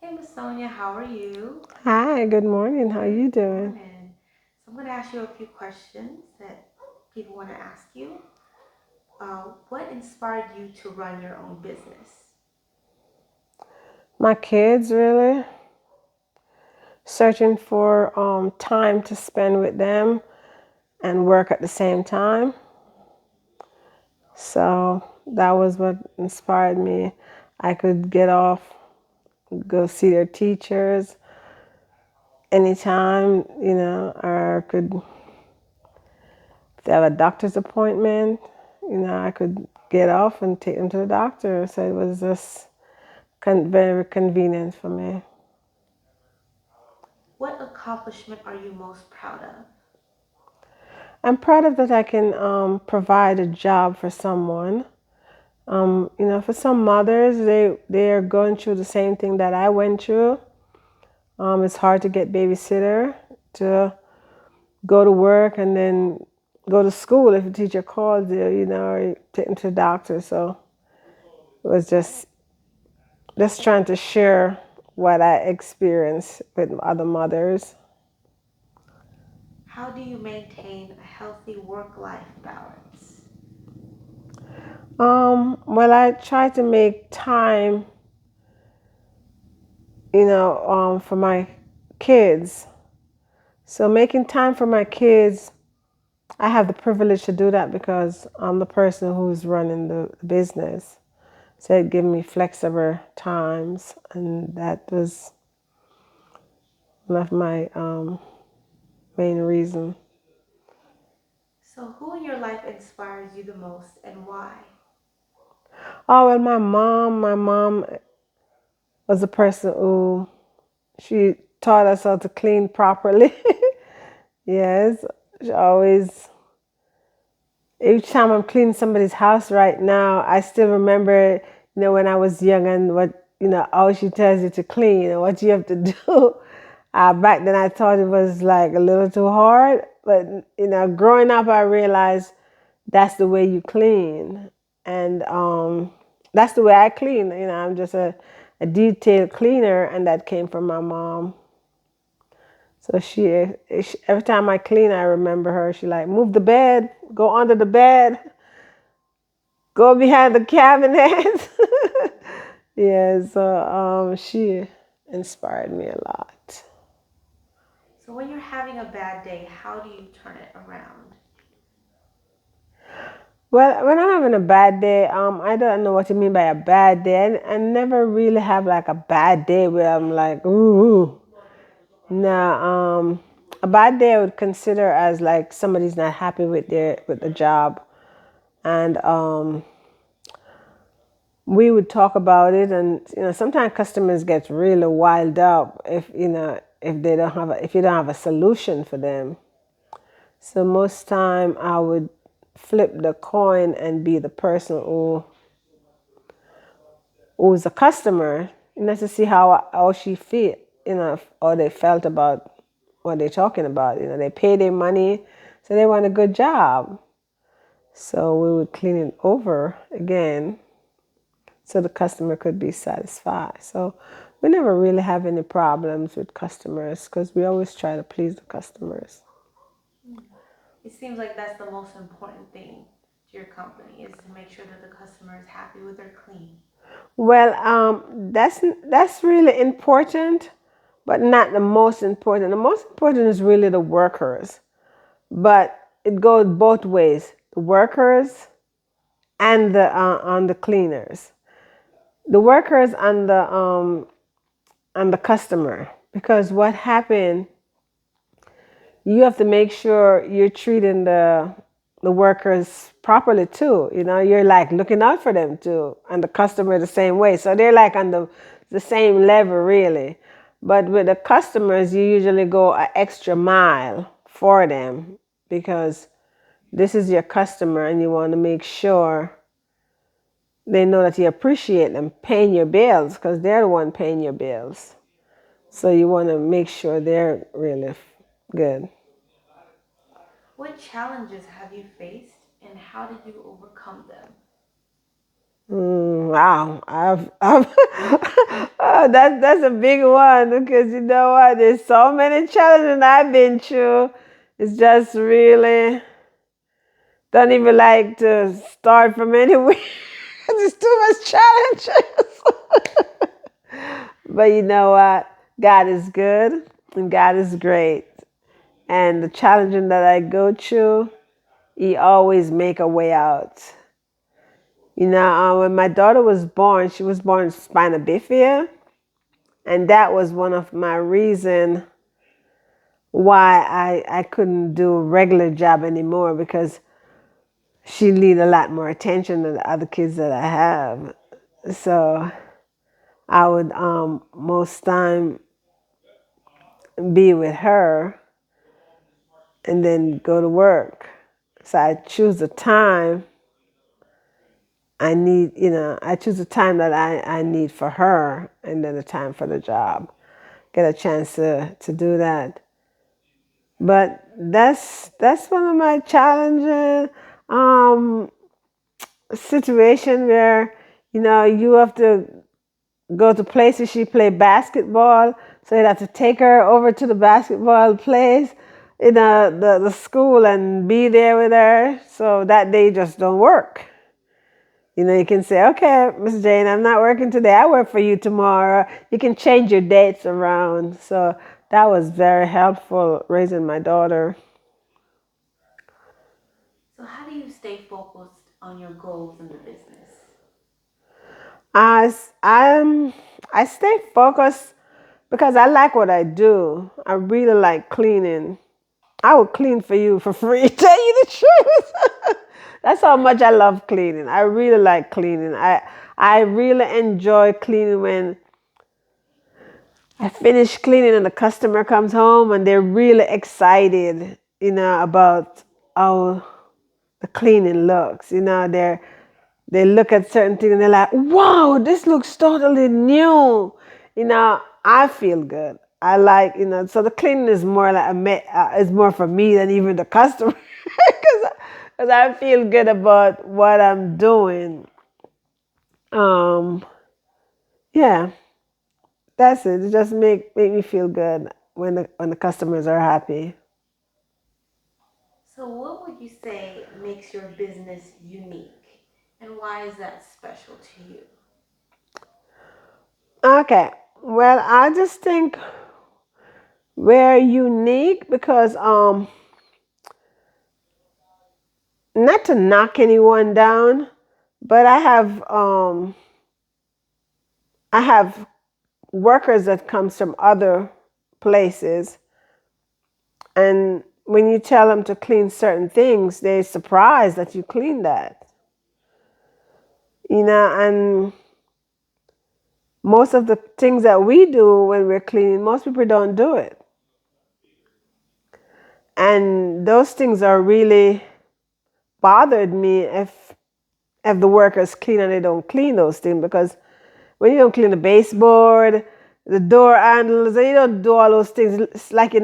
Hey, Miss Sonia, how are you? Hi, good morning. How Good you doing? morning. So I'm going to ask you a few questions that people want to ask you. What inspired you to run your own business? My kids really searching for time to spend with them and work at the same time. So that was what inspired me. I could get off, go see their teachers anytime, or could if they have a doctor's appointment, I could get off and take them to the doctor. So it was just very convenient for me. What accomplishment are you most proud of? I'm proud of that I can provide a job for someone. For some mothers, they are going through the same thing that I went through. It's hard to get babysitter to go to work and then go to school if a teacher calls you, or take them to the doctor. So it was just trying to share what I experienced with other mothers. How do you maintain a healthy work-life balance? Well, I try to make time, for my kids. So making time for my kids, I have the privilege to do that because I'm the person who's running the business. So it gave me flexible times, and that was one of my main reason. So, who in your life inspires you the most and why? Oh well, my mom was the person who she taught us how to clean properly. Yes, she always each time I'm cleaning somebody's house right now, I still remember, when I was young and what, how she tells you to clean and what you have to do. Back then I thought it was like a little too hard, but, growing up, I realized that's the way you clean. And that's the way I clean. I'm just a detailed cleaner, and that came from my mom. So every time I clean, I remember her. She like, move the bed, go under the bed, go behind the cabinet. Yeah, so she inspired me a lot. So, when you're having a bad day, how do you turn it around? Well, when I'm having a bad day, I don't know what you mean by a bad day. I never really have like a bad day where I'm like, ooh. Nah, a bad day I would consider as like somebody's not happy with the job, and we would talk about it. And sometimes customers get really wild up if you don't have a solution for them. So most time I would flip the coin and be the person who's a customer, to see how she feel, or they felt about what they're talking about. They pay their money, so they want a good job. So we would clean it over again so the customer could be satisfied. So we never really have any problems with customers because we always try to please the customers. Hmm. It seems like that's the most important thing to your company is to make sure that the customer is happy with their clean. Well, that's really important, but not the most important. The most important is really the workers, but it goes both ways: the workers and the on the cleaners, the workers and the customer. Because what happened, you have to make sure you're treating the workers properly too. You're like looking out for them too, and the customer the same way. So they're like on the same level really. But with the customers, you usually go an extra mile for them because this is your customer, and you want to make sure they know that you appreciate them paying your bills because they're the one paying your bills. So you want to make sure they're really good. What challenges have you faced and how did you overcome them? Wow, I've Oh, that's a big one because you know what? There's so many challenges I've been through. It's just really don't even like to start from anywhere. There's too much challenges. But you know what? God is good and God is great. And the challenging that I go through, He always make a way out. When my daughter was born, she was born with spina bifida, and that was one of my reason why I couldn't do a regular job anymore because she need a lot more attention than the other kids that I have. So I would most time be with her and then go to work. So I choose a time I choose a time that I need for her and then a time for the job. Get a chance to do that. But that's one of my challenging um, situation where you have to go to places. She play basketball, so you have to take her over to the basketball place in the school and be there with her. So that day just don't work. You can say, okay, Miss Jane, I'm not working today. I work for you tomorrow. You can change your dates around. So that was very helpful raising my daughter. So how do you stay focused on your goals in the business? I stay focused because I like what I do. I really like cleaning. I would clean for you for free. Tell you the truth. That's how much I love cleaning. I really like cleaning. I really enjoy cleaning when I finish cleaning and the customer comes home and they're really excited, about how the cleaning looks. They look at certain things and they're like, "Wow, this looks totally new." I feel good. I like, so the cleaning is more like is more for me than even the customer, because I feel good about what I'm doing. Um, yeah, that's it. It just make me feel good when the customers are happy. So what would you say makes your business unique? And why is that special to you? Okay, well, I just think we're unique because not to knock anyone down, but I have workers that comes from other places, and when you tell them to clean certain things, they're surprised that you clean that. And most of the things that we do when we're cleaning, most people don't do it. And those things are really bothered me if the workers clean and they don't clean those things, because when you don't clean the baseboard, the door handles, and you don't do all those things, it's like you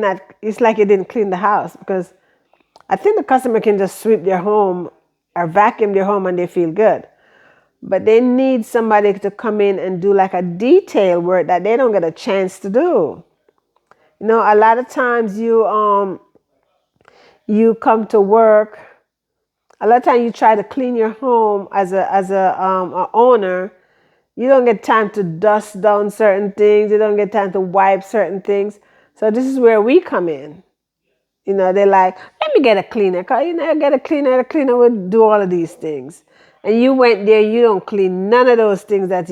didn't clean the house, because I think the customer can just sweep their home or vacuum their home and they feel good. But they need somebody to come in and do like a detail work that they don't get a chance to do. A lot of times you come to work. A lot of times you try to clean your home as a owner. You don't get time to dust down certain things. You don't get time to wipe certain things. So this is where we come in. They're like, let me get a cleaner. 'Cause, get a cleaner. The cleaner would do all of these things. And you went there, you don't clean none of those things that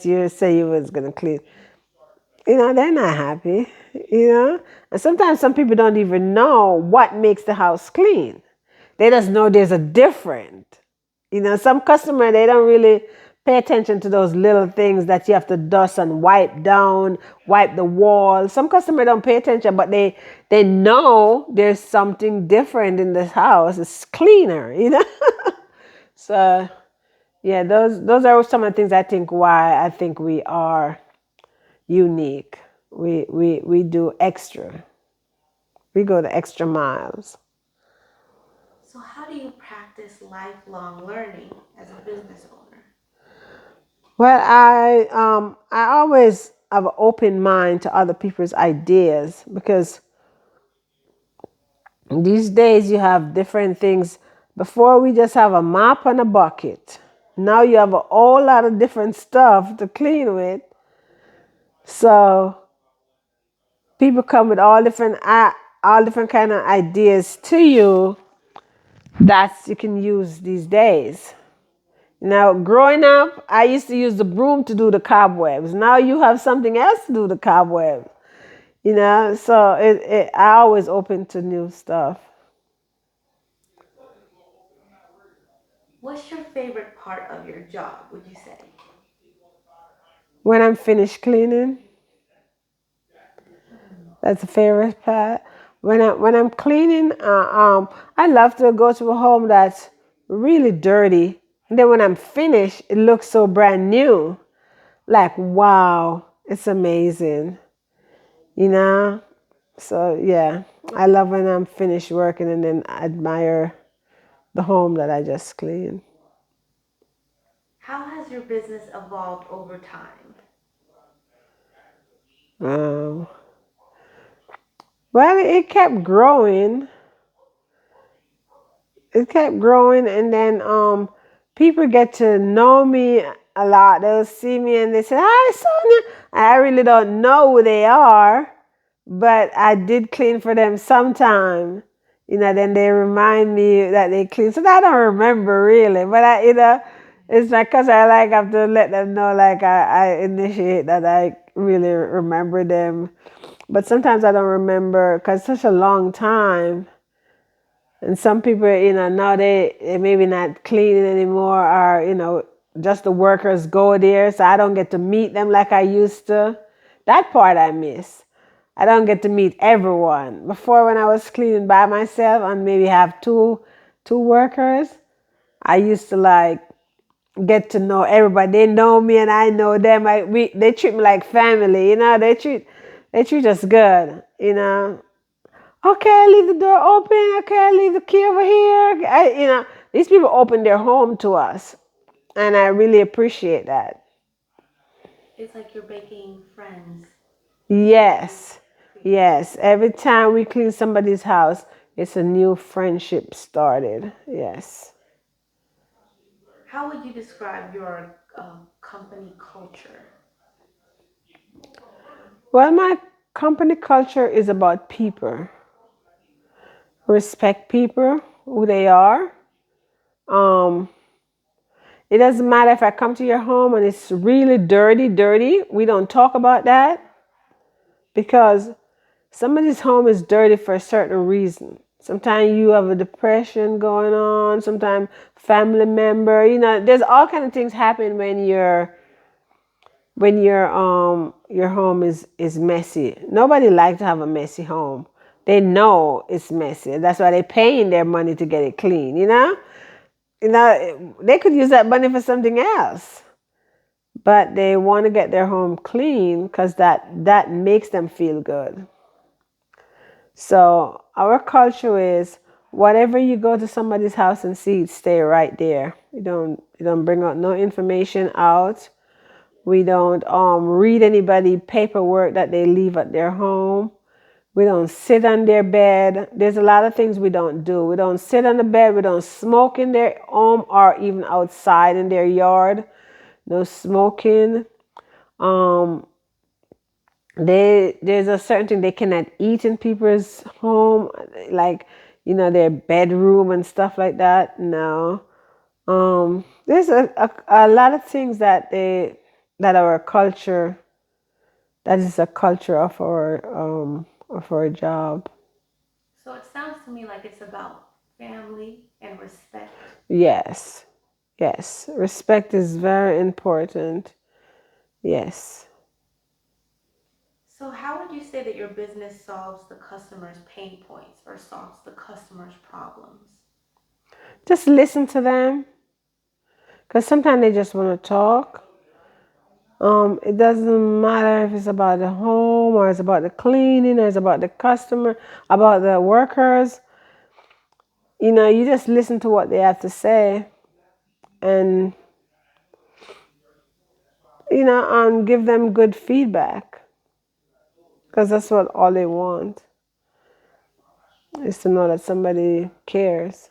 you say you was gonna clean. They're not happy. And sometimes some people don't even know what makes the house clean. They just know there's a different. Some customer, they don't really pay attention to those little things that you have to dust and wipe down, wipe the wall. Some customer don't pay attention, but they know there's something different in this house. It's cleaner. So yeah, those are some of the things I think why I think we are unique. We do extra. We go the extra miles. So how do you practice lifelong learning as a business owner? Well, I always have an open mind to other people's ideas, because these days you have different things. Before we just have a mop and a bucket. Now you have a whole lot of different stuff to clean with. So people come with all different kind of ideas to you that you can use these days. Now, growing up, I used to use the broom to do the cobwebs. Now you have something else to do the cobwebs. So I always open to new stuff. What's your favorite part of your job, would you say? When I'm finished cleaning, that's the favorite part. When I'm cleaning, I love to go to a home that's really dirty, and then when I'm finished, it looks so brand new. Like, wow, it's amazing, you know. So yeah, I love when I'm finished working and then I admire the home that I just cleaned. How has your business evolved over time? Um, well, it kept growing. It kept growing, and then people get to know me a lot. They'll see me and they say, "Hi, Sonia." I really don't know who they are, but I did clean for them sometime. Then they remind me that they clean. So I don't remember really, but it's like because I like have to let them know, like I initiate that I really remember them. But sometimes I don't remember because it's such a long time. And some people, now they maybe not cleaning anymore, or, just the workers go there. So I don't get to meet them like I used to. That part I miss. I don't get to meet everyone. Before, when I was cleaning by myself and maybe have two workers, I used to like get to know everybody. They know me and I know them. They treat me like family, they treat us good, Okay, I leave the door open. Okay, I leave the key over here. These people open their home to us, and I really appreciate that. It's like you're making friends every Yes, cleaning. yes. Every time we clean somebody's house, it's a new friendship started. Yes. How would you describe your company culture? Well, my company culture is about people. Respect people, who they are. Um, it doesn't matter if I come to your home and it's really dirty, dirty. We don't talk about that, because somebody's home is dirty for a certain reason. Sometimes you have a depression going on. Sometimes family member. There's all kind of things happen when your home is messy. Nobody likes to have a messy home. They know it's messy. That's why they're paying their money to get it clean. They could use that money for something else, but they want to get their home clean because that makes them feel good. So our culture is, whatever you go to somebody's house and see, stay right there. You don't bring out no information out. We don't read anybody paperwork that they leave at their home. We don't sit on their bed. There's a lot of things we don't do. We don't sit on the bed. We don't smoke in their home or even outside in their yard. No smoking. Um, there's a certain thing they cannot eat in people's home, like their bedroom and stuff like that. No. There's a lot of things that our culture, that is a culture of our job. So it sounds to me like it's about family and respect. Yes, yes, respect is very important. Yes. So how would you say that your business solves the customer's pain points or solves the customer's problems? Just listen to them, because sometimes they just want to talk. It doesn't matter if it's about the home or it's about the cleaning or it's about the customer, about the workers. You just listen to what they have to say, and and give them good feedback because that's what all they want is to know that somebody cares.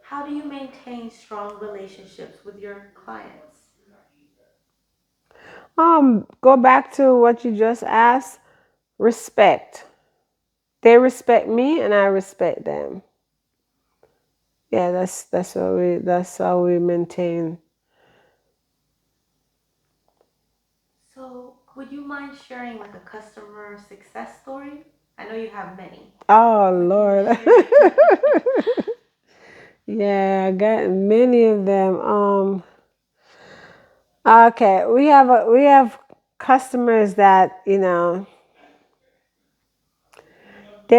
How do you maintain strong relationships with your clients? Go back to what you just asked. Respect. They respect me, and I respect them. Yeah, that's how we maintain. So, would you mind sharing like a customer success story? I know you have many. Oh Would you Lord. share? Yeah, I got many of them. Okay, we have customers that they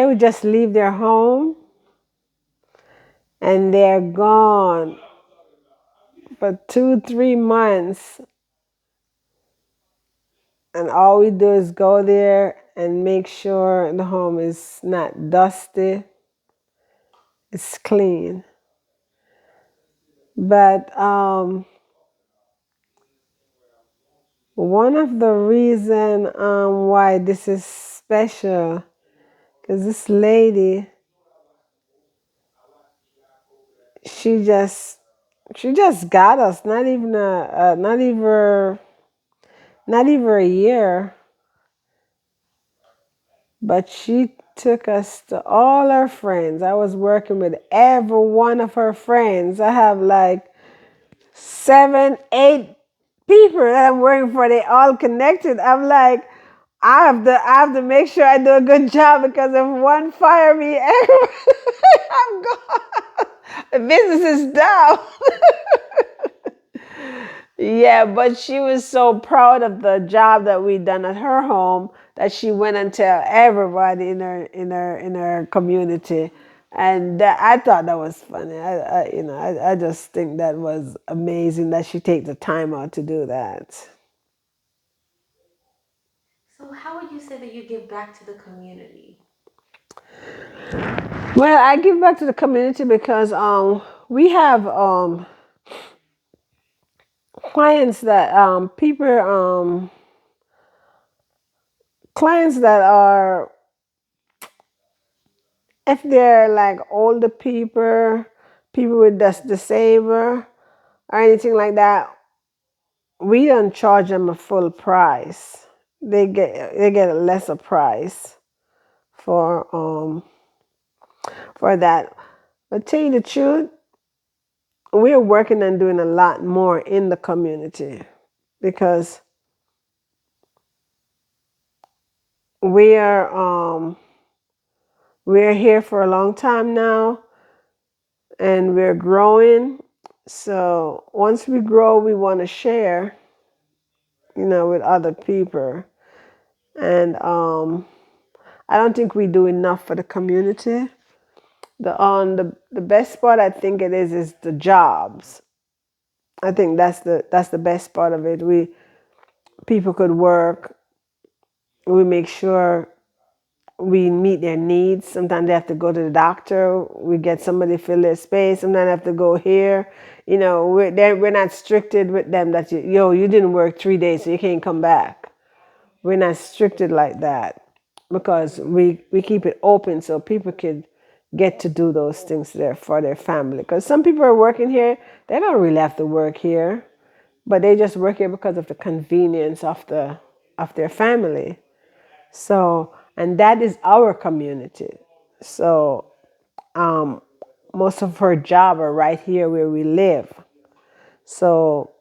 would just leave their home and they're gone for 2, 3 months, and all we do is go there and make sure the home is not dusty, it's clean. But one of the reason why this is special, because this lady, she just she just got us. Not even a year, but she took us to all her friends. I was working with every one of her friends. I have like 7, 8 people that I'm working for. They all connected. I'm like, I have to make sure I do a good job because if one fire me, I'm gone. The business is down. Yeah, but she was so proud of the job that we done at her home that she went and tell everybody in her community, and I thought that was funny. I just think that was amazing that she take the time out to do that. So, how would you say that you give back to the community? Well, I give back to the community because we have clients that clients that are, if they're like older people with disabled or anything like that, we don't charge them a full price. They get a lesser price for that. But tell you the truth, we're working on doing a lot more in the community because we are we're here for a long time now and we're growing. So once we grow, we want to share, with other people. And I don't think we do enough for the community. The best part I think it is the jobs. I think that's the best part of it. People could work. We make sure we meet their needs. Sometimes they have to go to the doctor. We get somebody to fill their space. Sometimes they have to go here. We're not stricted with them that you didn't work 3 days, so you can't come back. We're not stricted like that because we keep it open so people could get to do those things there for their family. Because some people are working here, they don't really have to work here, but they just work here because of the convenience of their family. So, and that is our community. So, most of her job are right here where we live. So,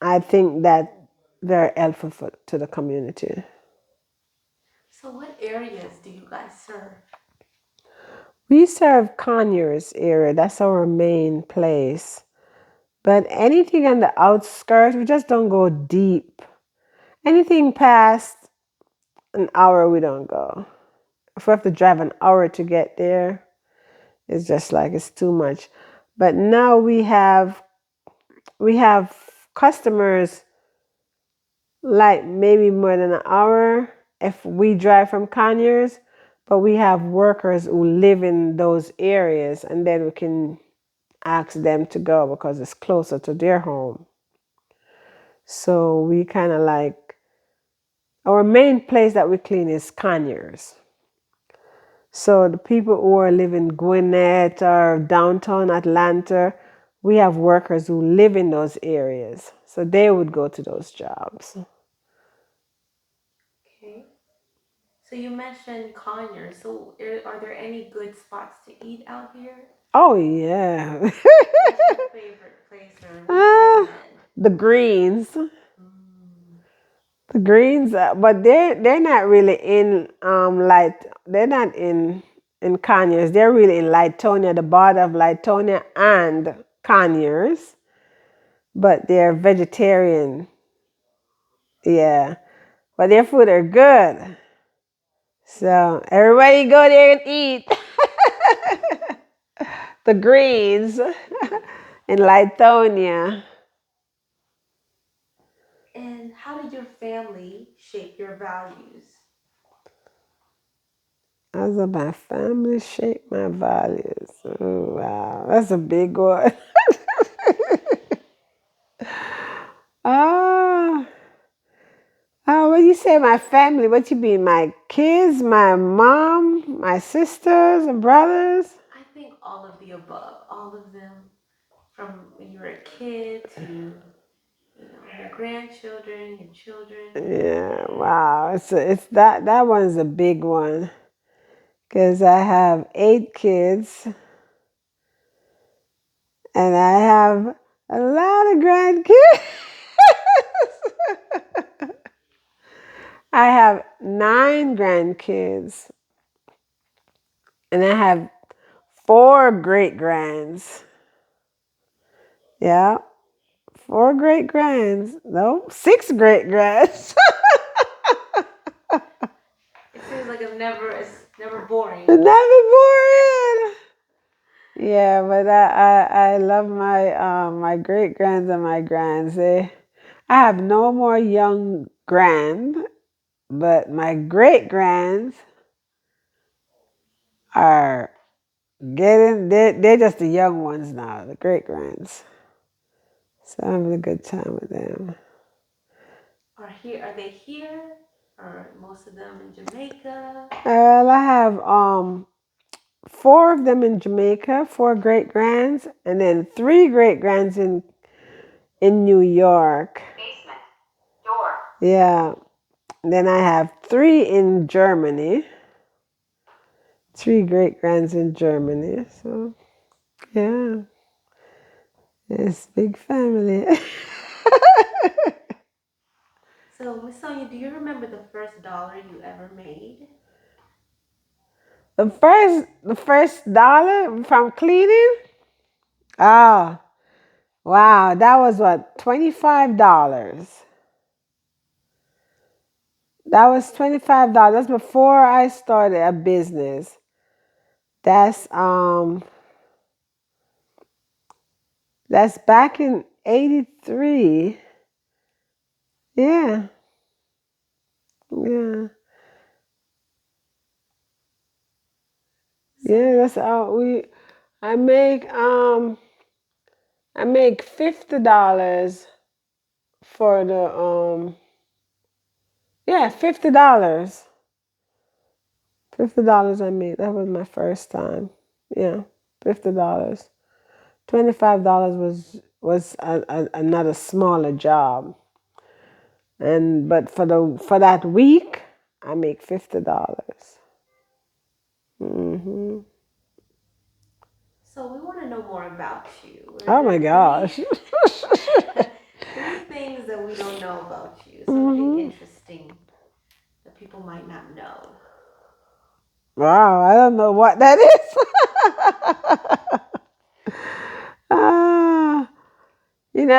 I think that they're helpful to the community. So, what areas do you guys serve? We serve Conyers area. That's our main place. But anything on the outskirts, we just don't go deep. Anything past an hour, we don't go. If we have to drive an hour to get there, it's just like it's too much. But now we have customers like maybe more than an hour if we drive from Conyers, but we have workers who live in those areas and then we can ask them to go because it's closer to their home. So we kind of like, our main place that we clean is Conyers. So the people who are living in Gwinnett or downtown Atlanta, we have workers who live in those areas. So they would go to those jobs. Okay. So you mentioned Conyers. So are there any good spots to eat out here? Oh yeah. What's your favorite place, or what do you Ah, recommend? the greens. Mm, The greens, but they're not really in light. They're not in Conyers. They're really in Litonia, the border of Litonia and Conyers. But they're vegetarian. Yeah, but their food are good. So everybody go there and eat the greens in Litonia. and how did your family shape your values? As of my family shape my values. Oh, wow, that's a big one. Ah, when you say my family, what you mean? My kids, my mom, my sisters and brothers? I think all of the above, all of them, from when you were a kid to, your grandchildren, your children. Yeah, wow. It's that one's a big one because I have 8 kids and I have a lot of grandkids. I have 9 grandkids and I have 4 great grands. Yeah, 4 great grands. No, 6 great grands. It seems like it's never boring. Never boring. Yeah, but I love my great grands and my grands. I have no more young grand, but my great grands are getting they're just the young ones now, the great grands. So I'm having a good time with them. Are they here? Or most of them in Jamaica? Well, I have 4 of them in Jamaica, 4 great grands, and then 3 great grands in New York. Basement door. Yeah. Then I have 3 in Germany. 3 great grands in Germany. So yeah, it's big family. So, Miss Sonia, do you remember the first dollar you ever made? The first dollar from cleaning. Oh wow, that was what, $25. That was $25. That's before I started a business. That's that's back in '83. Yeah, yeah, So, yeah. That's how we. I make um I make $50 for the yeah, $50. $50 I made. That was my first time. Yeah, $50. $25 was another smaller job. And but for that week I make $50. Hmm. so we want to know more about you. Are Oh my there three gosh. three things that we don't know about you? Something Hmm. interesting that people might not know. Wow, I don't know what that is. Ah, you know,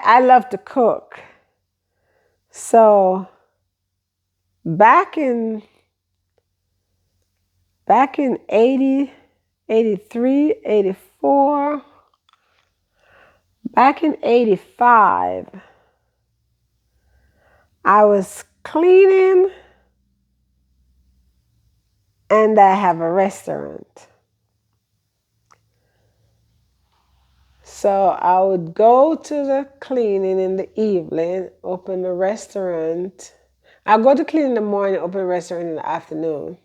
I love to cook. So back in back in 80, 83, 84, back in 85, I was cleaning and I have a restaurant. So I would go to the cleaning in the evening, open the restaurant. I go to clean in the morning, open the restaurant in the afternoon.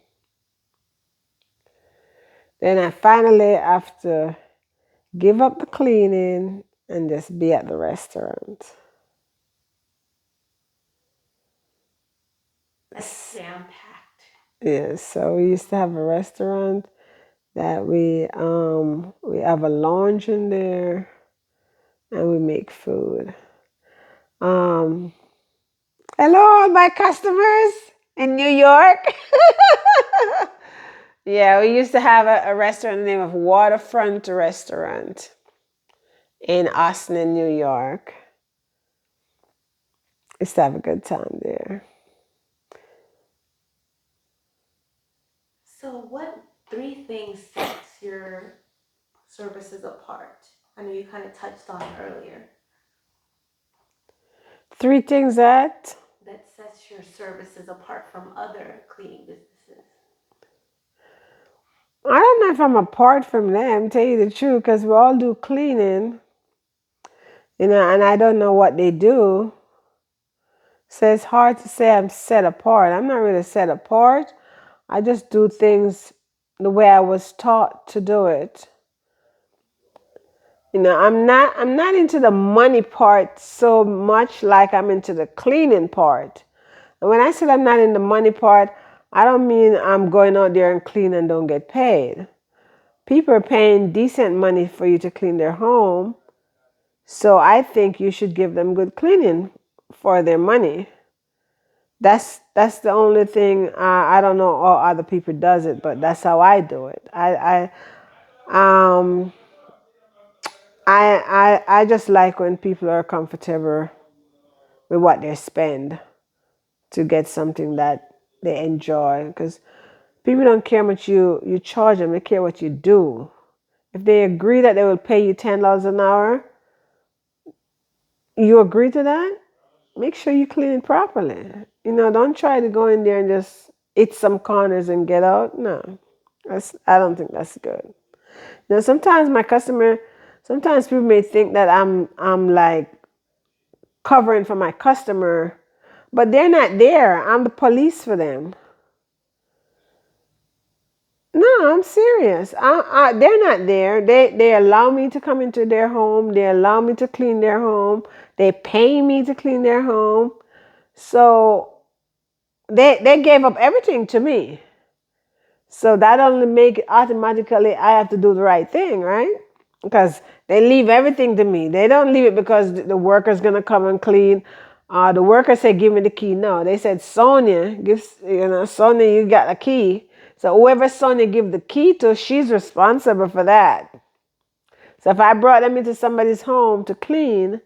Then I finally have to give up the cleaning and just be at the restaurant. That's jam packed. Yes, so we used to have a restaurant that we have a lounge in there and we make food. Um Hello all my customers in New York. Yeah, we used to have a restaurant named of Waterfront Restaurant in Austin, New York. Used to have a good time there. So, what three things sets your services apart? I know you kind of touched on it earlier. Three things that That sets your services apart from other cleaning businesses. I don't know if I'm apart from them, tell you the truth, because we all do cleaning, and I don't know what they do. So it's hard to say I'm set apart. I'm not really set apart. I just do things the way I was taught to do it. I'm not into the money part so much like I'm into the cleaning part. And when I said I'm not in the money part, I don't mean I'm going out there and clean and don't get paid. People are paying decent money for you to clean their home. So I think you should give them good cleaning for their money. That's the only thing. I don't know how other people does it, but that's how I do it. Um I just like when people are comfortable with what they spend to get something that they enjoy. Because people don't care how much you charge them; they care what you do. If they agree that they will pay you $10 an hour, you agree to that. Make sure you clean it properly. Don't try to go in there and just eat some corners and get out. No, I don't think that's good. Now, sometimes people may think that I'm like covering for my customer, but they're not there. I'm the police for them. No, I'm serious. They're not there. They allow me to come into their home. They allow me to clean their home. They pay me to clean their home. So they gave up everything to me. So that only make it automatically I have to do the right thing, right? Because they leave everything to me. They don't leave it because the worker's gonna come and clean. The worker said, "Give me the key." No, they said, "Sonia, Sonia, you got a key." So whoever Sonia give the key to, she's responsible for that. So if I brought them into somebody's home to clean,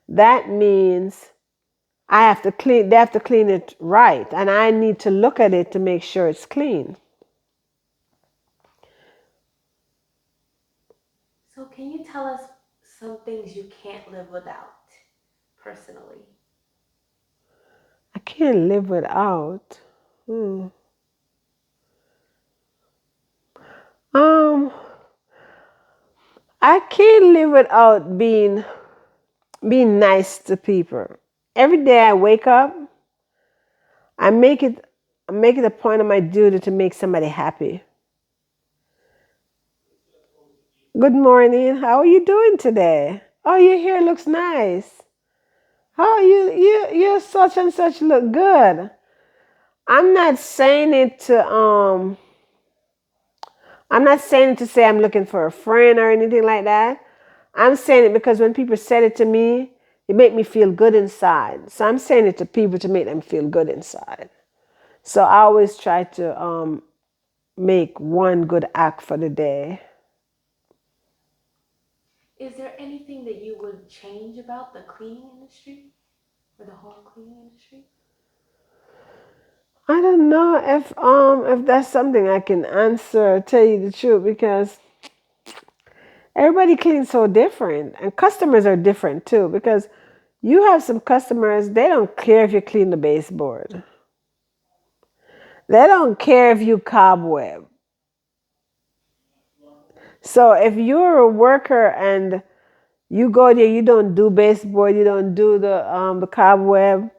that means I have to clean. They have to clean it right, and I need to look at it to make sure it's clean. So, can you tell us some things you can't live without personally? I can't live without. Hmm. Um, I can't live without being nice to people. Every day I wake up, I make it I make it a point of my duty to make somebody happy. Good morning. How are you doing today? Oh, your hair looks nice. Oh, you such and such look good. I'm not saying it to I'm not saying it to say I'm looking for a friend or anything like that. I'm saying it because when people said it to me, it made me feel good inside. So I'm saying it to people to make them feel good inside. So I always try to make one good act for the day. Is there anything that you would change about the cleaning industry or the home cleaning industry? I don't know if that's something I can answer, tell you the truth, because everybody cleans so different and customers are different too, because you have some customers, they don't care if you clean the baseboard. They don't care if you cobweb. So if you're a worker and You go there, you don't do baseboard, you don't do the cobweb.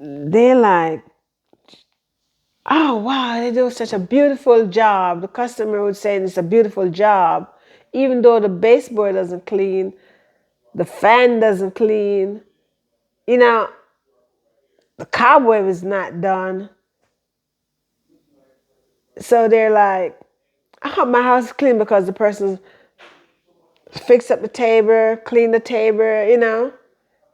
They're like, oh wow, they do such a beautiful job. The customer would say it's a beautiful job, even though the baseboard doesn't clean, the fan doesn't clean. You know, the cobweb is not done. So they're like, I hope my house is clean because the person fixed up the table, cleaned the table, you know.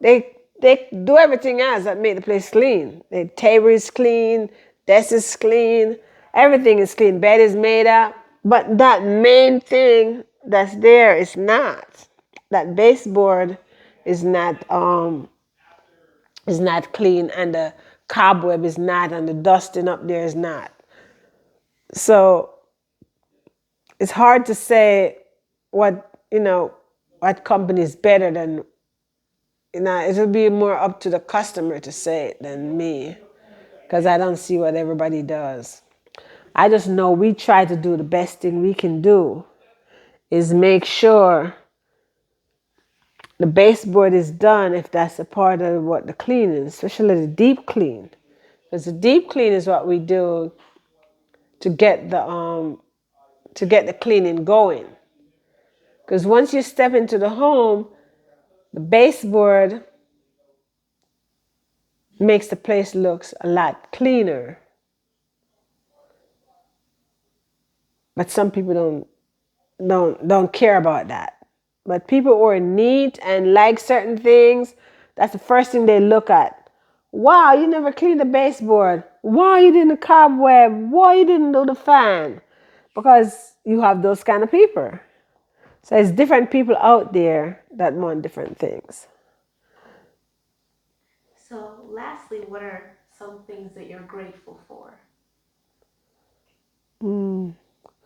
They do everything else that make the place clean. The table is clean, desk is clean, everything is clean, bed is made up. But that main thing that's there is not. That baseboard is not clean, and the cobweb is not, and the dusting up there is not. So it's hard to say what company is better than, it would be more up to the customer to say it than me, because I don't see what everybody does. I just know we try to do the best thing we can do is make sure the baseboard is done if that's a part of what the cleaning, especially the deep clean. Because the deep clean is what we do to get the cleaning going. Because once you step into the home, the baseboard makes the place looks a lot cleaner. But some people don't care about that. But people who are neat and like certain things, that's the first thing they look at. Wow, you never cleaned the baseboard. Why you didn't the cobweb? Why you didn't do the fan? Because you have those kind of people. So it's different people out there that want different things. So, lastly, what are some things that you're grateful for?